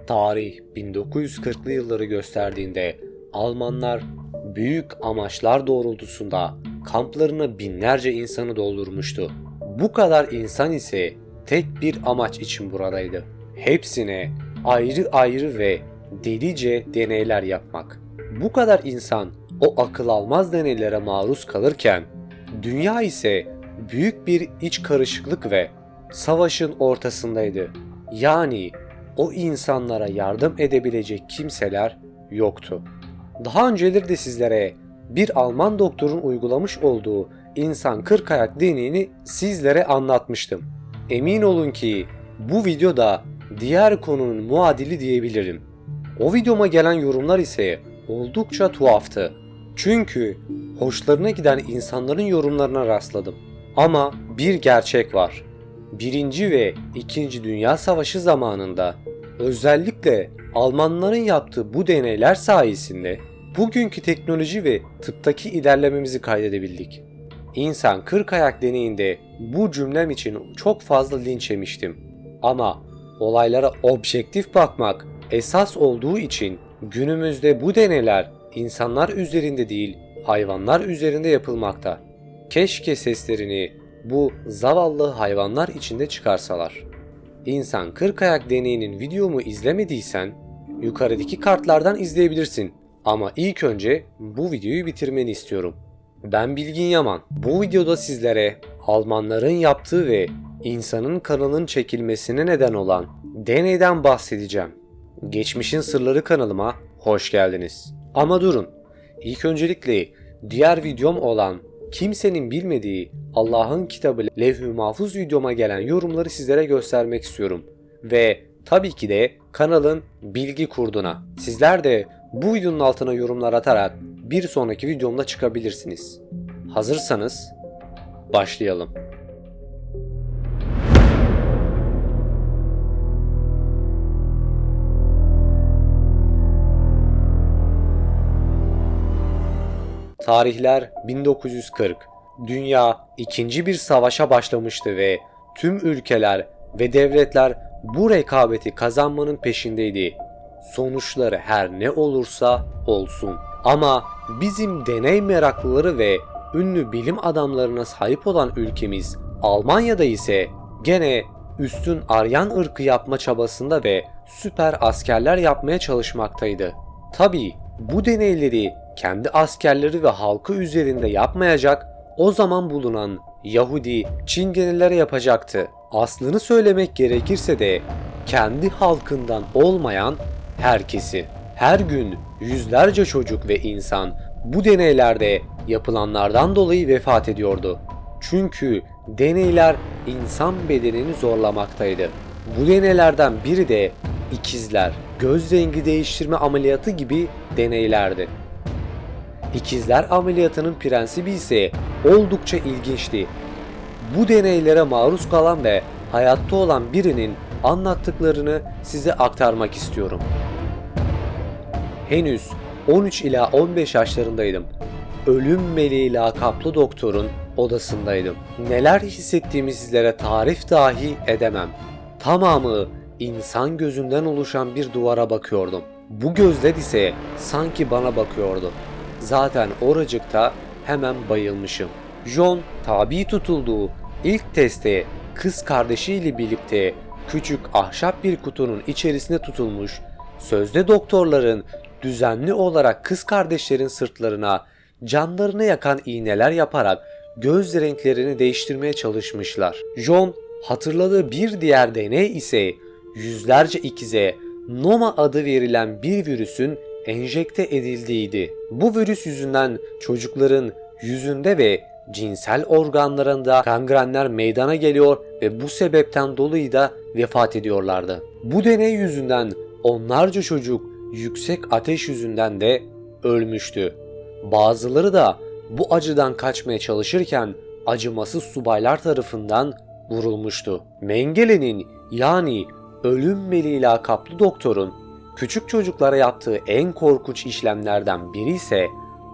Tarih 1940'lı yılları gösterdiğinde Almanlar büyük amaçlar doğrultusunda kamplarına binlerce insanı doldurmuştu. Bu kadar insan ise tek bir amaç için buradaydı. Hepsine ayrı ayrı ve delice deneyler yapmak. Bu kadar insan o akıl almaz deneylere maruz kalırken dünya ise büyük bir iç karışıklık ve savaşın ortasındaydı. Yani o insanlara yardım edebilecek kimseler yoktu. Daha önceleri de sizlere bir Alman doktorun uygulamış olduğu insan 40 ayak deneyini sizlere anlatmıştım. Emin olun ki bu videoda diğer konunun muadili diyebilirim. O videoma gelen yorumlar ise oldukça tuhaftı. Çünkü hoşlarına giden insanların yorumlarına rastladım. Ama bir gerçek var. 1. ve 2. Dünya Savaşı zamanında özellikle Almanların yaptığı bu deneyler sayesinde bugünkü teknoloji ve tıptaki ilerlememizi kaydedebildik. İnsan 40 ayak deneyinde bu cümlem için çok fazla linç yemiştim. Ama olaylara objektif bakmak esas olduğu için günümüzde bu deneyler insanlar üzerinde değil hayvanlar üzerinde yapılmakta. Keşke seslerini bu zavallı hayvanlar içinde çıkarsalar. İnsan 40 ayak deneyinin videomu izlemediysen yukarıdaki kartlardan izleyebilirsin. Ama ilk önce bu videoyu bitirmeni istiyorum. Ben Bilgin Yaman. Bu videoda sizlere Almanların yaptığı ve insanın kanının çekilmesine neden olan deneyden bahsedeceğim. Geçmişin Sırları kanalıma hoş geldiniz. Ama durun. İlk öncelikle diğer videom olan kimsenin bilmediği Allah'ın kitabı Levh-i Mahfuz videoma gelen yorumları sizlere göstermek istiyorum. Ve tabii ki de kanalın bilgi kurduna. Sizler de bu videonun altına yorumlar atarak bir sonraki videomda çıkabilirsiniz. Hazırsanız başlayalım. Tarihler 1940. Dünya ikinci bir savaşa başlamıştı ve tüm ülkeler ve devletler bu rekabeti kazanmanın peşindeydi. Sonuçları her ne olursa olsun. Ama bizim deney meraklıları ve ünlü bilim adamlarına sahip olan ülkemiz Almanya'da ise gene üstün Aryan ırkı yapma çabasında ve süper askerler yapmaya çalışmaktaydı. Tabii bu deneyleri kendi askerleri ve halkı üzerinde yapmayacak, o zaman bulunan Yahudi, Çingenelilere yapacaktı. Aslını söylemek gerekirse de kendi halkından olmayan herkesi. Her gün yüzlerce çocuk ve insan bu deneylerde yapılanlardan dolayı vefat ediyordu. Çünkü deneyler insan bedenini zorlamaktaydı. Bu deneylerden biri de ikizler, göz rengi değiştirme ameliyatı gibi deneylerdi. İkizler ameliyatının prensibi ise oldukça ilginçti. Bu deneylere maruz kalan ve hayatta olan birinin anlattıklarını size aktarmak istiyorum. Henüz 13 ila 15 yaşlarındaydım. Ölüm meleği lakaplı doktorun odasındaydım. Neler hissettiğimi sizlere tarif dahi edemem. Tamamı insan gözünden oluşan bir duvara bakıyordum. Bu gözler ise sanki bana bakıyordu. Zaten oracıkta hemen bayılmışım. John tabi tutulduğu ilk teste kız kardeşiyle birlikte küçük ahşap bir kutunun içerisine tutulmuş, sözde doktorların düzenli olarak kız kardeşlerin sırtlarına canlarını yakan iğneler yaparak göz renklerini değiştirmeye çalışmışlar. John hatırladığı bir diğer deney ise yüzlerce ikize Noma adı verilen bir virüsün enjekte edildiğiydi. Bu virüs yüzünden çocukların yüzünde ve cinsel organlarında gangrenler meydana geliyor ve bu sebepten dolayı da vefat ediyorlardı. Bu deney yüzünden onlarca çocuk yüksek ateş yüzünden de ölmüştü. Bazıları da bu acıdan kaçmaya çalışırken acımasız subaylar tarafından vurulmuştu. Mengele'nin yani ölüm meleği lakaplı doktorun küçük çocuklara yaptığı en korkunç işlemlerden biri ise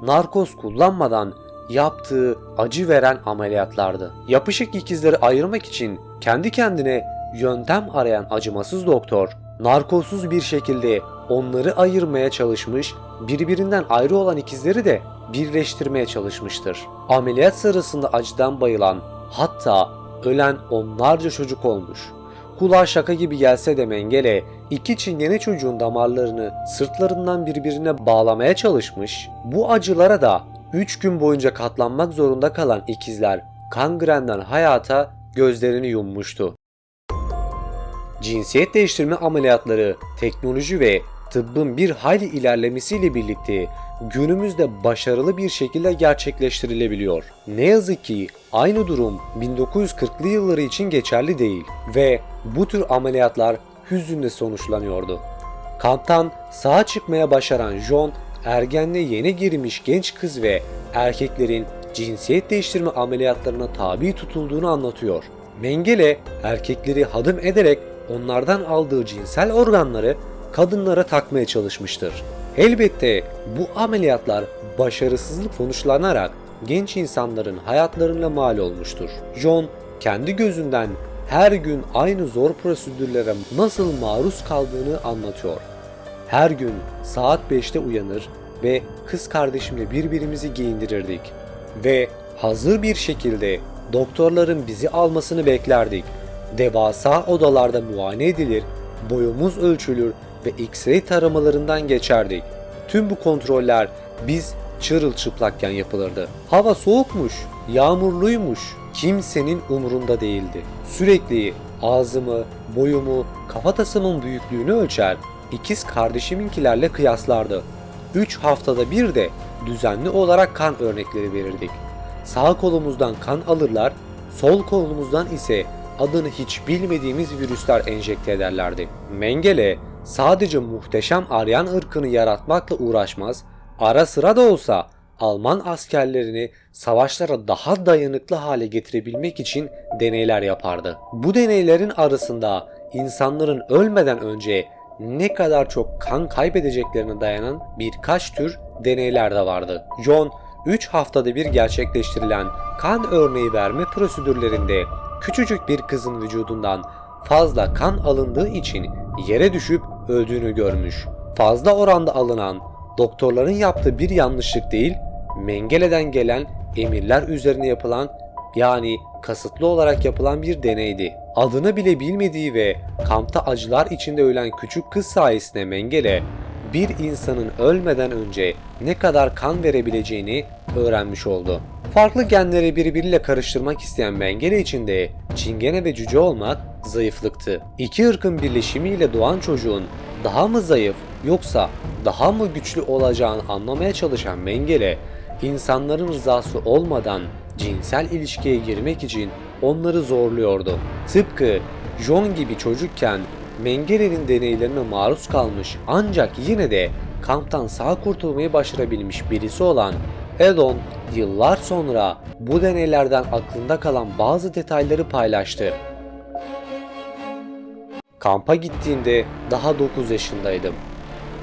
narkoz kullanmadan yaptığı acı veren ameliyatlardı. Yapışık ikizleri ayırmak için kendi kendine yöntem arayan acımasız doktor narkozsuz bir şekilde onları ayırmaya çalışmış, birbirinden ayrı olan ikizleri de birleştirmeye çalışmıştır. Ameliyat sırasında acıdan bayılan, hatta ölen onlarca çocuk olmuş. Kulağa şaka gibi gelse de Mengele, iki çingene çocuğun damarlarını sırtlarından birbirine bağlamaya çalışmış. Bu acılara da 3 gün boyunca katlanmak zorunda kalan ikizler kangrenden hayata gözlerini yummuştu. Cinsiyet değiştirme ameliyatları, teknoloji ve tıbbın bir hayli ilerlemesiyle birlikte günümüzde başarılı bir şekilde gerçekleştirilebiliyor. Ne yazık ki aynı durum 1940'lı yılları için geçerli değil ve bu tür ameliyatlar hüzünle sonuçlanıyordu. Kamptan sağa çıkmaya başaran John, ergenliğe yeni girmiş genç kız ve erkeklerin cinsiyet değiştirme ameliyatlarına tabi tutulduğunu anlatıyor. Mengele, erkekleri hadım ederek onlardan aldığı cinsel organları kadınlara takmaya çalışmıştır. Elbette bu ameliyatlar başarısızlık sonuçlanarak genç insanların hayatlarına mal olmuştur. John kendi gözünden her gün aynı zor prosedürlere nasıl maruz kaldığını anlatıyor. Her gün saat 5'te uyanır ve kız kardeşimle birbirimizi giyindirirdik ve hazır bir şekilde doktorların bizi almasını beklerdik. Devasa odalarda muayene edilir, boyumuz ölçülür ve X-ray taramalarından geçerdik. Tüm bu kontroller biz çırılçıplakken yapılırdı. Hava soğukmuş, yağmurluymuş, kimsenin umurunda değildi. Sürekli ağzımı, boyumu, kafatasımın büyüklüğünü ölçer, ikiz kardeşiminkilerle kıyaslardı. 3 haftada bir de düzenli olarak kan örnekleri verirdik. Sağ kolumuzdan kan alırlar, sol kolumuzdan ise adını hiç bilmediğimiz virüsler enjekte ederlerdi. Mengele sadece muhteşem Aryan ırkını yaratmakla uğraşmaz, ara sıra da olsa Alman askerlerini savaşlara daha dayanıklı hale getirebilmek için deneyler yapardı. Bu deneylerin arasında insanların ölmeden önce ne kadar çok kan kaybedeceklerine dayanan birkaç tür deneyler de vardı. John 3 haftada bir gerçekleştirilen kan örneği verme prosedürlerinde küçücük bir kızın vücudundan fazla kan alındığı için yere düşüp öldüğünü görmüş. Fazla oranda alınan, doktorların yaptığı bir yanlışlık değil, Mengele'den gelen emirler üzerine yapılan, yani kasıtlı olarak yapılan bir deneydi. Adını bile bilmediği ve kampta acılar içinde ölen küçük kız sayesinde Mengele, bir insanın ölmeden önce ne kadar kan verebileceğini öğrenmiş oldu. Farklı genleri birbiriyle karıştırmak isteyen Mengele için de çingene ve cüce olmak zayıflıktı. İki ırkın birleşimiyle doğan çocuğun daha mı zayıf yoksa daha mı güçlü olacağını anlamaya çalışan Mengele, insanların rızası olmadan cinsel ilişkiye girmek için onları zorluyordu. Tıpkı John gibi çocukken Mengele'nin deneylerine maruz kalmış ancak yine de kamptan sağ kurtulmayı başarabilmiş birisi olan Elon yıllar sonra bu deneylerden aklında kalan bazı detayları paylaştı. Kampa gittiğimde daha 9 yaşındaydım.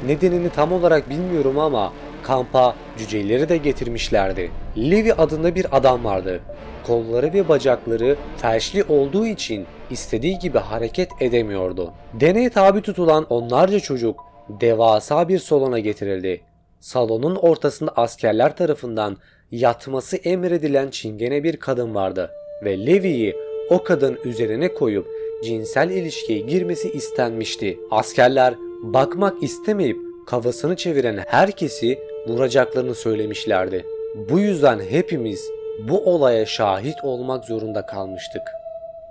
Nedenini tam olarak bilmiyorum ama kampa cüceleri de getirmişlerdi. Levi adında bir adam vardı. Kolları ve bacakları felçli olduğu için istediği gibi hareket edemiyordu. Deneye tabi tutulan onlarca çocuk devasa bir salona getirildi. Salonun ortasında askerler tarafından yatması emredilen çingene bir kadın vardı ve Levi'yi o kadın üzerine koyup cinsel ilişkiye girmesi istenmişti. Askerler bakmak istemeyip kafasını çeviren herkesi vuracaklarını söylemişlerdi. Bu yüzden hepimiz bu olaya şahit olmak zorunda kalmıştık.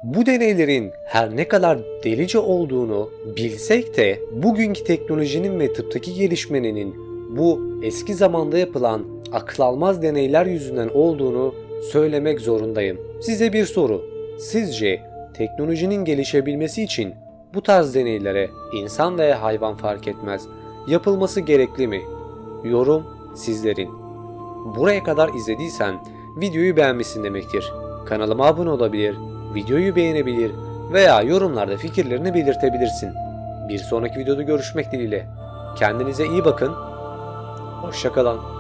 Bu deneylerin her ne kadar delice olduğunu bilsek de bugünkü teknolojinin ve tıptaki gelişmenin bu eski zamanda yapılan akıl almaz deneyler yüzünden olduğunu söylemek zorundayım. Size bir soru. Sizce teknolojinin gelişebilmesi için bu tarz deneylere insan veya hayvan fark etmez yapılması gerekli mi? Yorum sizlerin. Buraya kadar izlediysen videoyu beğenmişsin demektir. Kanalıma abone olabilir, videoyu beğenebilir veya yorumlarda fikirlerini belirtebilirsin. Bir sonraki videoda görüşmek dileğiyle. Kendinize iyi bakın. Hoşça kalın.